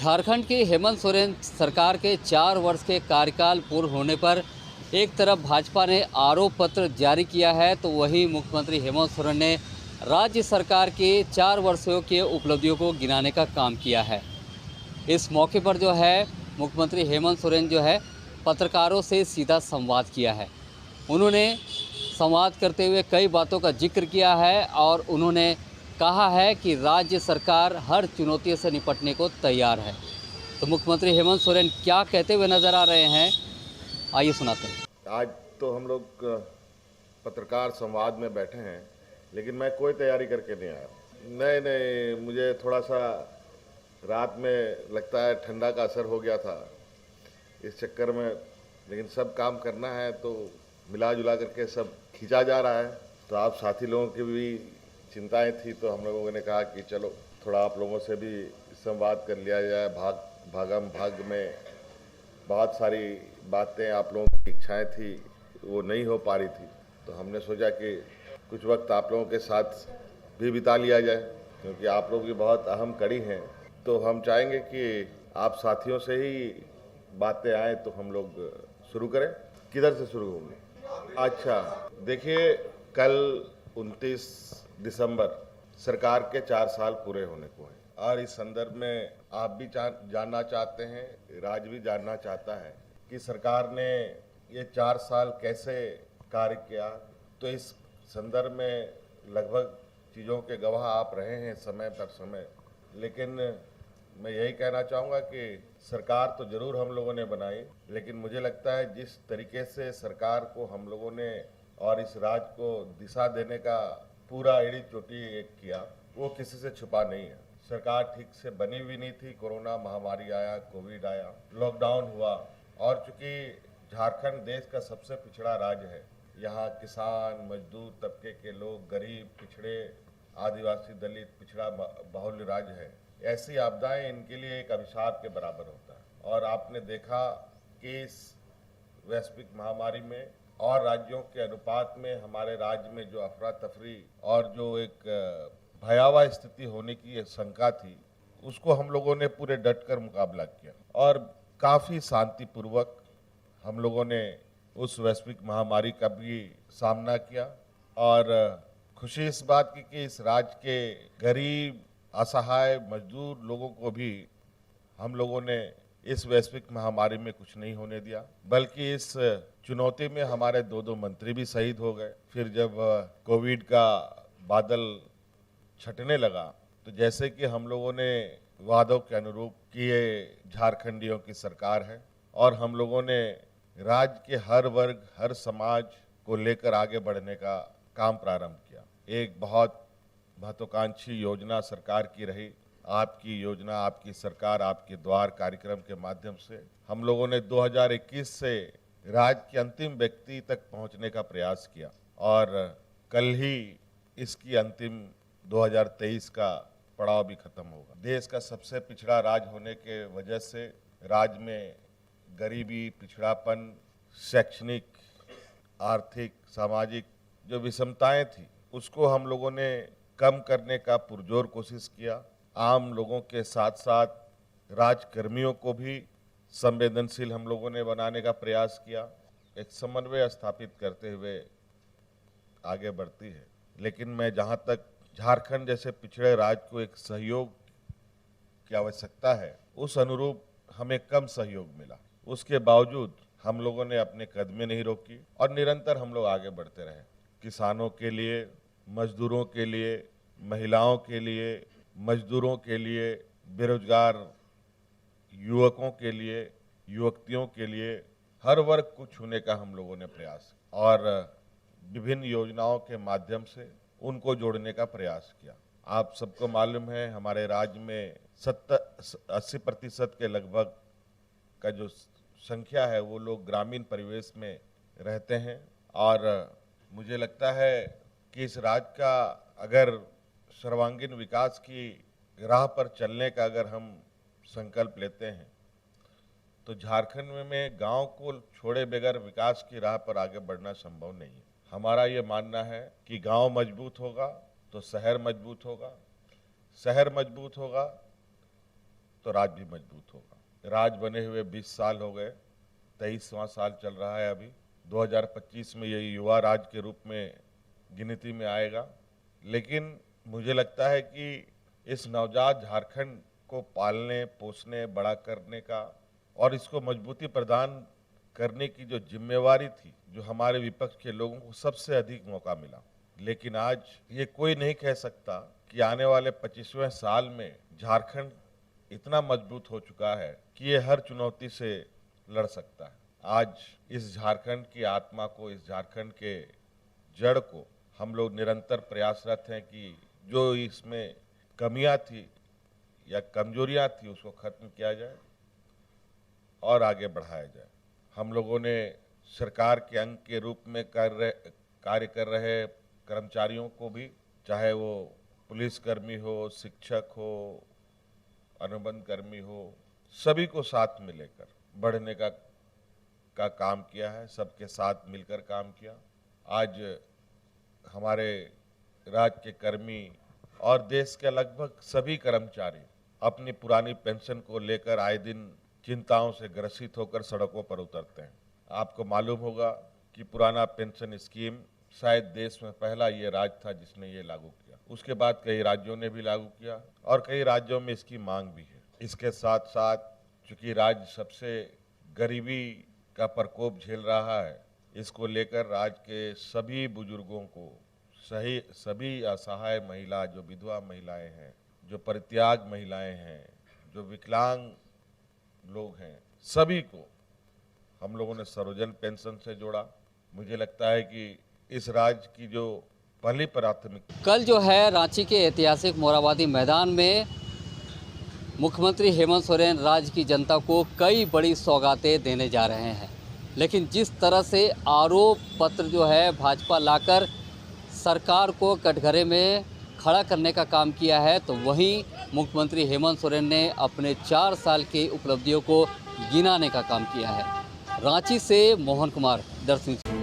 झारखंड के हेमंत सोरेन सरकार के 4 वर्ष के कार्यकाल पूर्ण होने पर एक तरफ भाजपा ने आरोप पत्र जारी किया है, तो वहीं मुख्यमंत्री हेमंत सोरेन ने राज्य सरकार के 4 वर्षों के उपलब्धियों को गिनाने का काम किया है। इस मौके पर जो है मुख्यमंत्री हेमंत सोरेन जो है पत्रकारों से सीधा संवाद किया है। उन्होंने संवाद करते हुए कई बातों का जिक्र किया है और उन्होंने कहा है कि राज्य सरकार हर चुनौती से निपटने को तैयार है। तो मुख्यमंत्री हेमंत सोरेन क्या कहते हुए नजर आ रहे हैं, आइए सुनाते हैं। आज तो हम लोग पत्रकार संवाद में बैठे हैं, लेकिन मैं कोई तैयारी करके नहीं आया। नहीं, मुझे थोड़ा सा रात में लगता है ठंडा का असर हो गया था इस चक्कर में, लेकिन सब काम करना है तो मिला जुला करके सब खींचा जा रहा है। तो आप साथी लोगों की भी चिंताएं थी, तो हम लोगों ने कहा कि चलो थोड़ा आप लोगों से भी संवाद कर लिया जाए। भागम भाग में बहुत सारी बातें आप लोगों की इच्छाएं थी, वो नहीं हो पा रही थी, तो हमने सोचा कि कुछ वक्त आप लोगों के साथ भी बिता लिया जाए, क्योंकि आप लोग भी बहुत अहम कड़ी हैं। तो हम चाहेंगे कि आप साथियों से ही बातें आए, तो हम लोग शुरू करें। किधर से शुरू होंगे? अच्छा, देखिए, कल 29 दिसंबर सरकार के 4 साल पूरे होने को हैं, और इस संदर्भ में आप भी जानना चाहते हैं, राज्य भी जानना चाहता है कि सरकार ने ये 4 साल कैसे कार्य किया। तो इस संदर्भ में लगभग चीज़ों के गवाह आप रहे हैं समय पर समय, लेकिन मैं यही कहना चाहूँगा कि सरकार तो ज़रूर हम लोगों ने बनाई, लेकिन मुझे लगता है जिस तरीके से सरकार को हम लोगों ने और इस राज्य को दिशा देने का पूरा एड़ी चोटी एक किया, वो किसी से छुपा नहीं है। सरकार ठीक से बनी हुई नहीं थी, कोरोना महामारी आया, कोविड आया, लॉकडाउन हुआ, और चूंकि झारखंड देश का सबसे पिछड़ा राज्य है, यहाँ किसान मजदूर तबके के लोग, गरीब, पिछड़े, आदिवासी, दलित, पिछड़ा बाहुल्य राज्य है। ऐसी आपदाएं इनके लिए एक अभिशाप के बराबर होता है। और आपने देखा कि इस वैश्विक महामारी में और राज्यों के अनुपात में हमारे राज्य में जो अफरा तफरी और जो एक भयावह स्थिति होने की शंका थी, उसको हम लोगों ने पूरे डट कर मुकाबला किया, और काफ़ी शांतिपूर्वक हम लोगों ने उस वैश्विक महामारी का भी सामना किया। और खुशी इस बात की कि इस राज्य के गरीब, असहाय, मजदूर लोगों को भी हम लोगों ने इस वैश्विक महामारी में कुछ नहीं होने दिया, बल्कि इस चुनौती में हमारे 2 मंत्री भी शहीद हो गए। फिर जब कोविड का बादल छटने लगा, तो जैसे कि हम लोगों ने वादों के अनुरूप कि ये झारखंडियों की सरकार है, और हम लोगों ने राज्य के हर वर्ग, हर समाज को लेकर आगे बढ़ने का काम प्रारंभ किया। एक बहुत महत्वाकांक्षी योजना सरकार की रही, आपकी योजना, आपकी सरकार, आपके द्वार कार्यक्रम के माध्यम से हम लोगों ने 2021 से राज्य के अंतिम व्यक्ति तक पहुंचने का प्रयास किया, और कल ही इसकी अंतिम 2023 का पड़ाव भी खत्म होगा। देश का सबसे पिछड़ा राज्य होने के वजह से राज्य में गरीबी, पिछड़ापन, शैक्षणिक, आर्थिक, सामाजिक जो विषमताएं थी, उसको हम लोगों ने कम करने का पुरजोर कोशिश किया। आम लोगों के साथ साथ राजकर्मियों को भी संवेदनशील हम लोगों ने बनाने का प्रयास किया। एक समन्वय स्थापित करते हुए आगे बढ़ती है। लेकिन मैं जहां तक झारखंड जैसे पिछड़े राज्य को एक सहयोग की आवश्यकता है, उस अनुरूप हमें कम सहयोग मिला। उसके बावजूद हम लोगों ने अपने कदमें नहीं रोकी और निरंतर हम लोग आगे बढ़ते रहे। किसानों के लिए, मजदूरों के लिए, महिलाओं के लिए, मजदूरों के लिए, बेरोजगार युवकों के लिए, युवतियों के लिए, हर वर्ग को छूने का हम लोगों ने प्रयास, और विभिन्न योजनाओं के माध्यम से उनको जोड़ने का प्रयास किया। आप सबको मालूम है, हमारे राज्य में 80% के लगभग का जो संख्या है, वो लोग ग्रामीण परिवेश में रहते हैं, और मुझे लगता है कि इस राज्य का अगर सर्वांगीण विकास की राह पर चलने का अगर हम संकल्प लेते हैं, तो झारखंड में गांव को छोड़े बगैर विकास की राह पर आगे बढ़ना संभव नहीं है। हमारा ये मानना है कि गांव मजबूत होगा तो शहर मजबूत होगा, शहर मजबूत होगा तो राज्य भी मजबूत होगा। राज्य बने हुए 20 साल हो गए, 23वां साल चल रहा है अभी। 2025 में ये युवा राज्य के रूप में गिनती में आएगा। लेकिन मुझे लगता है कि इस नवजात झारखंड को पालने, पोसने, बड़ा करने का और इसको मजबूती प्रदान करने की जो जिम्मेवारी थी, जो हमारे विपक्ष के लोगों को सबसे अधिक मौका मिला। लेकिन आज ये कोई नहीं कह सकता कि आने वाले 25वें साल में झारखंड इतना मजबूत हो चुका है कि ये हर चुनौती से लड़ सकता है। आज इस झारखंड की आत्मा को, इस झारखंड के जड़ को हम लोग निरंतर प्रयासरत हैं कि जो इसमें कमियां थी या कमजोरियां थी उसको खत्म किया जाए और आगे बढ़ाया जाए। हम लोगों ने सरकार के अंग के रूप में कार्य कर रहे कर्मचारियों को भी, चाहे वो पुलिसकर्मी हो, शिक्षक हो, अनुबंध कर्मी हो, सभी को साथ में लेकर बढ़ने का काम किया है। सबके साथ मिलकर काम किया। आज हमारे राज्य के कर्मी और देश के लगभग सभी कर्मचारी अपनी पुरानी पेंशन को लेकर आए दिन चिंताओं से ग्रसित होकर सड़कों पर उतरते हैं। आपको मालूम होगा कि पुराना पेंशन स्कीम शायद देश में पहला ये राज्य था जिसने ये लागू किया। उसके बाद कई राज्यों ने भी लागू किया और कई राज्यों में इसकी मांग भी है। इसके साथ साथ चूंकि राज्य सबसे गरीबी का प्रकोप झेल रहा है, इसको लेकर राज्य के सभी बुजुर्गों को, सभी असहाय महिला, जो विधवा महिलाएं हैं, जो परित्याग महिलाएं हैं, जो विकलांग लोग हैं, सभी को हम लोगों ने सर्वजन पेंशन से जोड़ा। मुझे लगता है कि इस राज्य की जो पहली प्राथमिकता कल जो है रांची के ऐतिहासिक मोरहाबादी मैदान में मुख्यमंत्री हेमंत सोरेन राज्य की जनता को कई बड़ी सौगातें देने जा रहे हैं। लेकिन जिस तरह से आरोप पत्र जो है भाजपा लाकर सरकार को कटघरे में खड़ा करने का काम किया है, तो वहीं मुख्यमंत्री हेमंत सोरेन ने अपने 4 साल की उपलब्धियों को गिनाने का काम किया है। रांची से मोहन कुमार, दर्शन।